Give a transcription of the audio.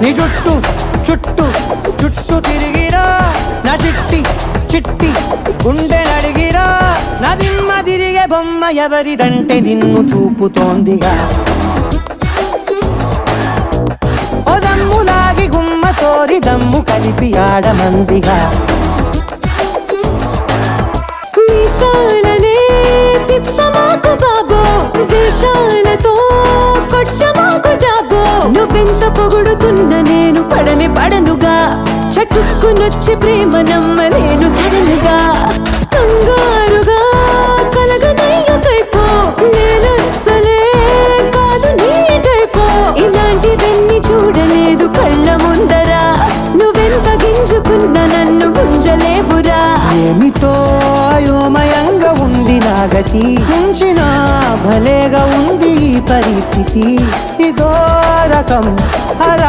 నీ చుట్టూ చుట్టూ చుట్టూ తిరిగిరా నా చిట్టి చిట్టి గుండె నడిగిరా నా దిమ్మ తిరిగే బొమ్మ ఎవరిదంటే నిన్ను చూపుతోందిగా ఓ దమ్ములాగి గుమ్మ తోరి దమ్ము కలిపి ఆడమందిగా మీసాలనే తిప్పమాకు బాబో వేషాలతో కొట్టమాకు డాబో నువ్వెంత పొగుడుతున్న నేను పడనుగా చటుక్కునొచ్చి ప్రేమ నమ్మలేను సడనుగా కంగారుగా కలగనయ్యకైపో నేనస్సలే కాదు నీకైపో ఇలాంటివన్నీ చూడలేదు కళ్ళ ముందరా నువ్వెంత గింజుకున్న నన్ను గుంజలేవురా ఏమిటో అయోమయంగా ఉంది నా గతి ఉంచిన భలేగా ఉంది ఈ పరిస్థితి ఇదో రకం అలా